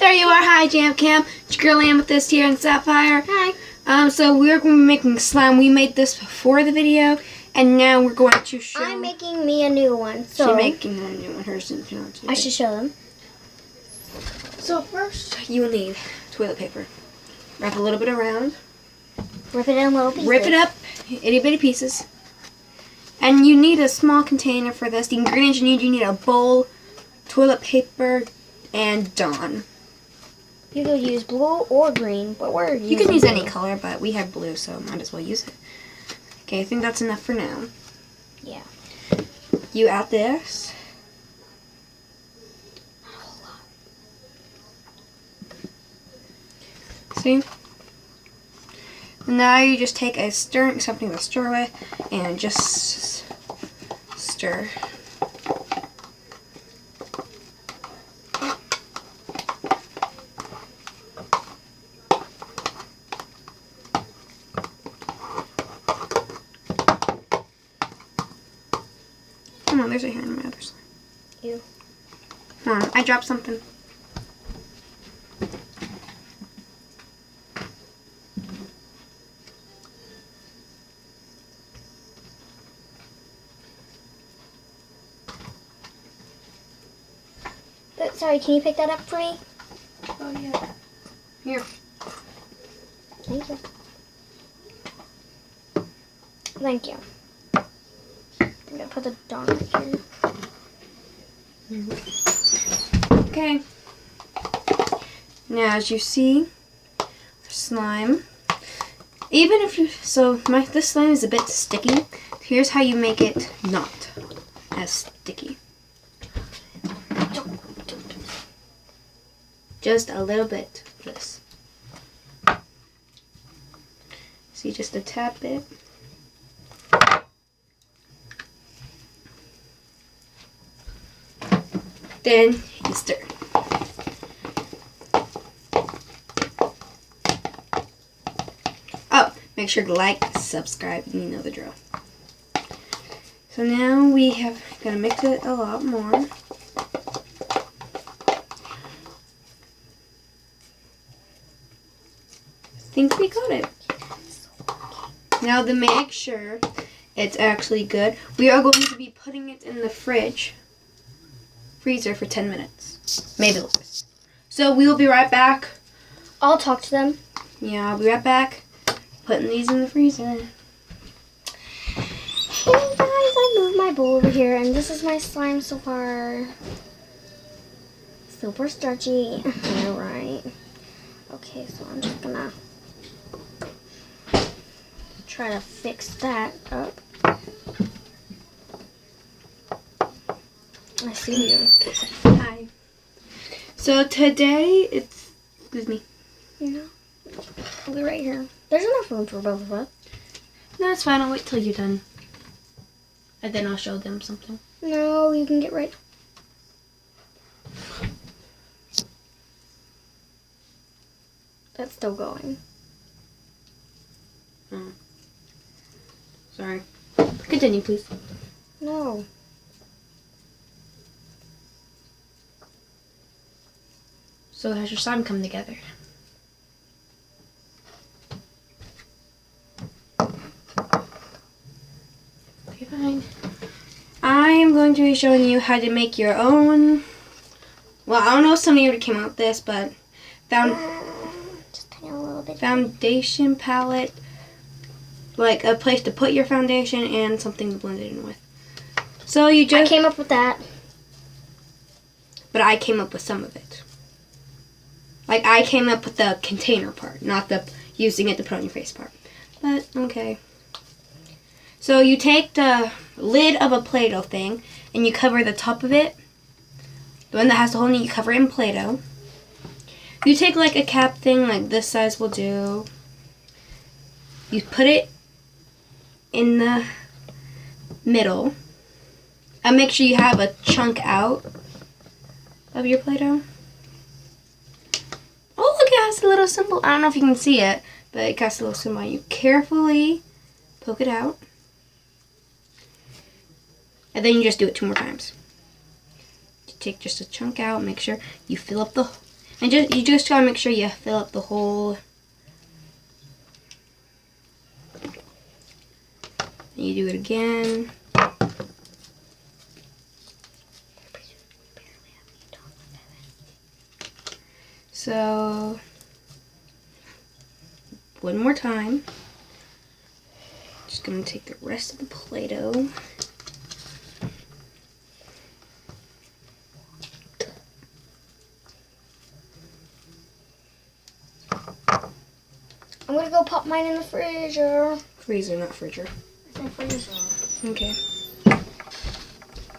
There you are. Hi, Jam Cam. It's your girl Amethyst here in Sapphire. Hi. So we're going to be making slime. We made this before the video, and now we're going to show. I'm making me a new one. So she's making a new one. Hers didn't feel I should show them. So first, you will need toilet paper. Wrap a little bit around. Rip it in little pieces. Rip it up, itty bitty pieces. And you need a small container for this. The ingredients you need a bowl, toilet paper, and Dawn. You could use blue or green, but we're using You can use blue. any color, but we have blue, so might as well use it. Okay, I think that's enough for now. Yeah. You add this. Not a whole lot. See? Now you just take a something to stir with, and just stir. Come on, there's a hair in my other slime. Ew. Come on, I dropped something. Sorry, can you pick that up for me? Oh, yeah. Here. Thank you. Thank you. I'm gonna put the Dawn right here. Okay. Now, as you see, slime. Even if you this slime is a bit sticky. Here's how you make it not as sticky. Just a little bit of this. See, just a tad bit. Then you stir. Oh, make sure to like, subscribe, you know the drill. So now we have gonna mix it a lot more. I think we got it. Now to make sure it's actually good, we are going to be putting it in the freezer for 10 minutes. Maybe less. So we will be right back. I'll talk to them. Yeah, I'll be right back. Putting these in the freezer. Hey guys, I moved my bowl over here, and this is my slime so far. Super starchy. You're right. Okay, so I'm just gonna try to fix that up. I see you. Hi. So today excuse me. Yeah. I'll be right here. There's enough room for both of us. No, it's fine. I'll wait till you're done. And then I'll show them something. No, you can get right. That's still going. Oh. Sorry. Continue, please. No. So has your slime come together? Okay, fine. I am going to be showing you how to make your own. Well, I don't know if some of you already came out with this, but Just a little bit. foundation palette, like a place to put your foundation and something to blend it in with. So you I just. came up with that. But I came up with some of it. Like, I came up with the container part, not the using it to put on your face part. But, okay. So you take the lid of a Play-Doh thing, and you cover the top of it. The one that has the hole in it, you cover it in Play-Doh. You take, like, a cap thing, like this size will do. You put it in the middle. And make sure you have a chunk out of your Play-Doh. Oh, look, it has a little symbol. I don't know if you can see it, but it has a little symbol. You carefully poke it out. And then you just do it 2 more times. You take just a chunk out, make sure you fill up the And you just gotta make sure you fill up the whole. And you do it again. So, one more time. Just gonna take the rest of the Play-Doh. I'm gonna go pop mine in the freezer. Freezer, not fridger. I said freezer. Okay.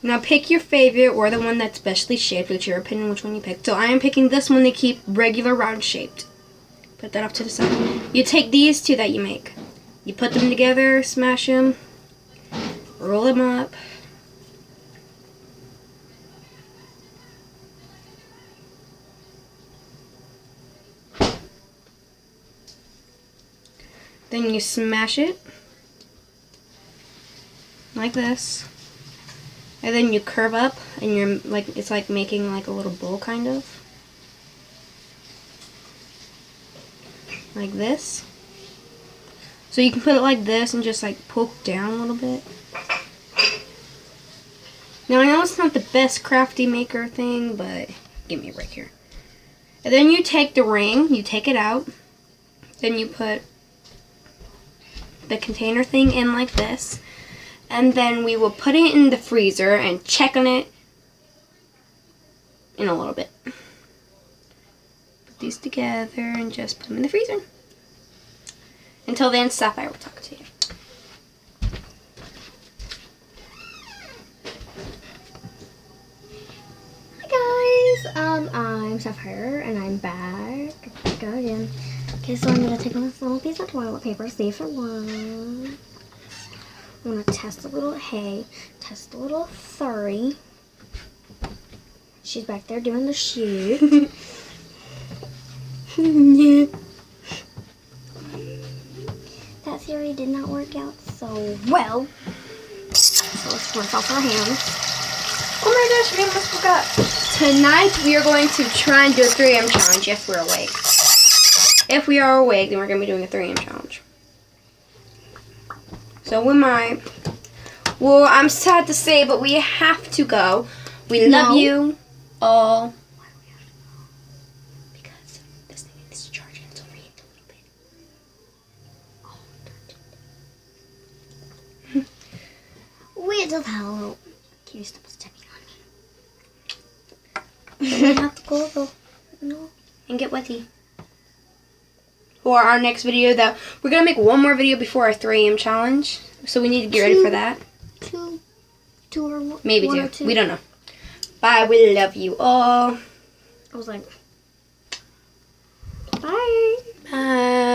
Now pick your favorite or the one that's specially shaped. It's your opinion which one you pick. So I am picking this one to keep regular round shaped. Put that off to the side. You take these two that you make. You put them together, smash them, roll them up. Then you smash it like this. And then you curve up and you're like, it's like making like a little bowl kind of. Like this. So you can put it like this and just like poke down a little bit. Now I know it's not the best crafty maker thing, but give me a break here. And then you take the ring, you take it out. Then you put the container thing in like this. And then we will put it in the freezer and check on it in a little bit. Put these together and just put them in the freezer. Until then, Sapphire will talk to you. Hi guys, I'm Sapphire and I'm back. Go again. Okay, so I'm gonna take this little piece of toilet paper, see if it works. I'm gonna test a little test a little furry. She's back there doing the shoot. Yeah. That theory did not work out so well. So let's rinse off our hands. Oh my gosh, we almost forgot. Tonight we are going to try and do a 3 AM challenge if we're awake. If we are awake, then we're going to be doing a 3 AM challenge. So we might. Well, I'm sad to say, but we have to go. We love you all. Because this thing is charging. It's overheating a little bit. Wait till how you stop stepping on me. I have to go. No. And get wetty. For our next video, that we're gonna make one more video before our 3 AM challenge, so we need to get ready for that. Two or one. Maybe one two. or two. We don't know. Bye. We love you all. I was like, bye. Bye.